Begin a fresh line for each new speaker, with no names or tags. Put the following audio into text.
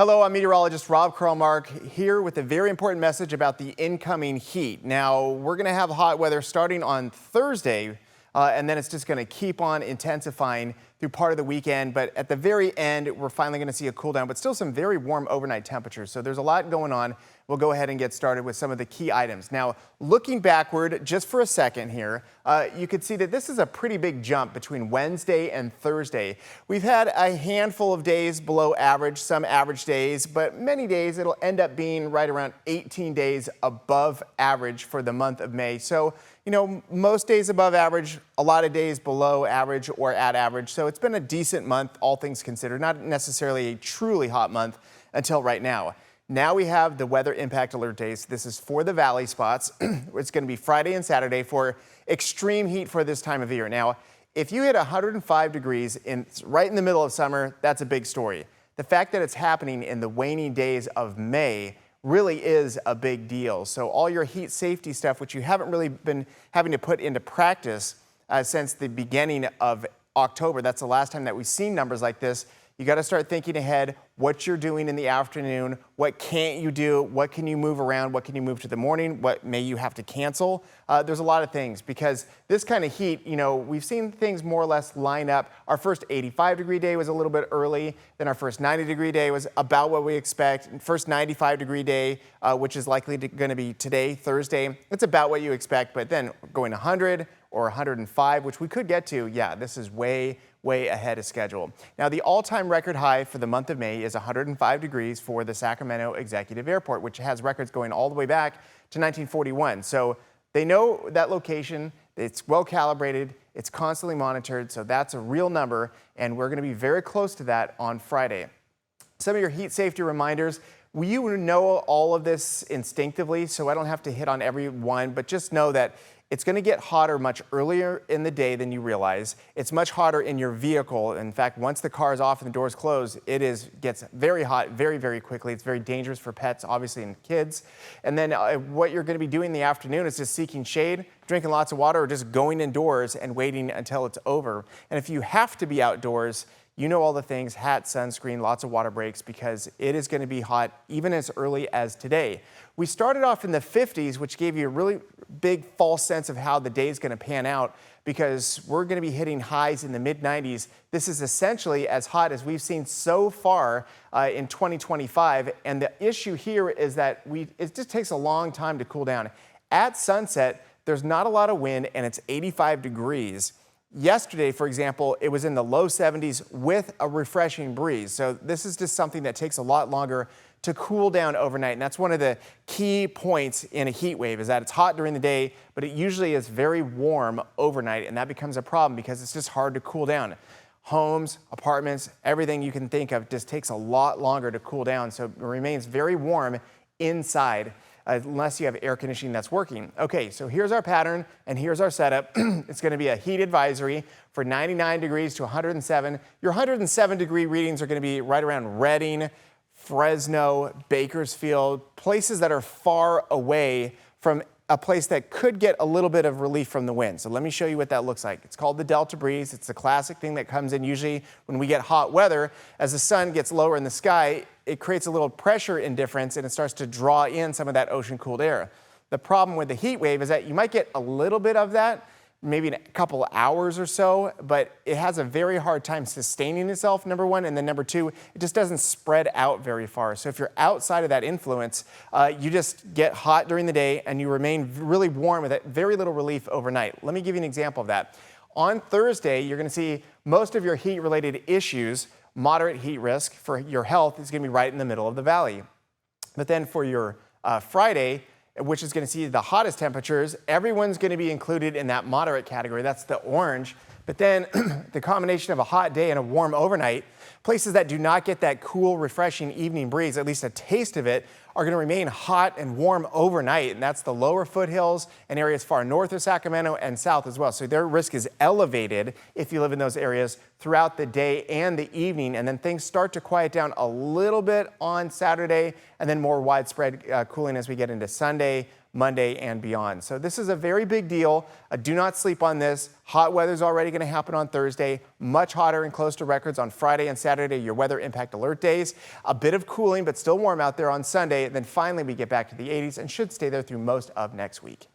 Hello, I'm meteorologist Rob Krommark here with a very important message about the incoming heat. Now, we're going to have hot weather starting on Thursday, and then it's just going to keep on intensifying through part of the weekend. But at the very end, we're finally going to see a cool down, but still some very warm overnight temperatures. So there's a lot going on. We'll go ahead and get started with some of the key items. Now, looking backward just for a second here, you can see that this is a pretty big jump between Wednesday and Thursday. We've had a handful of days below average, some average days, but many days it'll end up being right around 18 days above average for the month of May. So, you know, most days above average, a lot of days below average or at average. So it's been a decent month, all things considered, not necessarily a truly hot month until right now. Now we have the weather impact alert days. This is for the valley spots. It's going to be Friday and Saturday for extreme heat for this time of year. Now, if you hit 105 degrees right in the middle of summer, that's a big story. The fact that it's happening in the waning days of May really is a big deal. So all your heat safety stuff, which you haven't really been having to put into practice since the beginning of October, that's the last time that we've seen numbers like this. You got to start thinking ahead what you're doing in the afternoon. What can't you do? What can you move around? What can you move to the morning? What may you have to cancel? There's a lot of things because this kind of heat, you know, we've seen things more or less line up. Our first 85-degree day was a little bit early. Then our first 90-degree day was about what we expect. First 95-degree day, which is likely going to be today, Thursday, it's about what you expect. But then going 100 or 105, which we could get to, yeah, this is way ahead of schedule. Now, the all-time record high for the month of May is 105 degrees for the Sacramento Executive Airport, which has records going all the way back to 1941. So they know that location, it's well calibrated, it's constantly monitored, so that's a real number, and we're going to be very close to that on Friday. Some of your heat safety reminders. You know all of this instinctively, so I don't have to hit on every one, but just know that it's going to get hotter much earlier in the day than you realize. It's much hotter in your vehicle. In fact, once the car is off and the doors close, gets very hot very quickly. It's very dangerous for pets, obviously, and kids. And then what you're going to be doing in the afternoon is just seeking shade, drinking lots of water, or just going indoors and waiting until it's over. And if you have to be outdoors, you know all the things, hat, sunscreen, lots of water breaks, because it is going to be hot even as early as today. We started off in the 50s, which gave you a really big false sense of how the day is going to pan out, because we're going to be hitting highs in the mid-90s. This is essentially as hot as we've seen so far in 2025. And the issue here is that it just takes a long time to cool down. At sunset, there's not a lot of wind and it's 85 degrees. Yesterday, for example, it was in the low 70s with a refreshing breeze. So this is just something that takes a lot longer to cool down overnight. And that's one of the key points in a heat wave, is that it's hot during the day, but it usually is very warm overnight. And that becomes a problem because it's just hard to cool down. Homes, apartments, everything you can think of just takes a lot longer to cool down. So it remains very warm inside, unless you have air conditioning that's working. Okay, so here's our pattern and here's our setup. It's going to be a heat advisory for 99 degrees to 107. Your 107 degree readings are going to be right around Redding, Fresno, Bakersfield, places that are far away from a place that could get a little bit of relief from the wind. So let me show you what that looks like. It's called the Delta breeze. It's the classic thing that comes in usually when we get hot weather. As the sun gets lower in the sky, it creates a little pressure indifference and it starts to draw in some of that ocean cooled air. The problem with the heat wave is that you might get a little bit of that, maybe in a couple of hours or so, but it has a very hard time sustaining itself, number one, and then number two, it just doesn't spread out very far. So if you're outside of that influence, you just get hot during the day and you remain really warm with very little relief overnight. Let me give you an example of that. On Thursday, you're going to see most of your heat-related issues, moderate heat risk for your health, is going to be right in the middle of the valley. But then for your Friday, which is going to see the hottest temperatures, everyone's going to be included in that moderate category. That's the orange. But then the combination of a hot day and a warm overnight, places that do not get that cool, refreshing evening breeze, at least a taste of it, are going to remain hot and warm overnight. And that's the lower foothills and areas far north of Sacramento and south as well. So their risk is elevated if you live in those areas throughout the day and the evening. And then things start to quiet down a little bit on Saturday, and then more widespread cooling as we get into Sunday, Monday and beyond. So this is a very big deal. Do not sleep on this. Hot weather is already going to happen on Thursday. Much hotter and close to records on Friday and Saturday, your weather impact alert days. A bit of cooling, but still warm out there on Sunday. Then finally we get back to the 80s and should stay there through most of next week.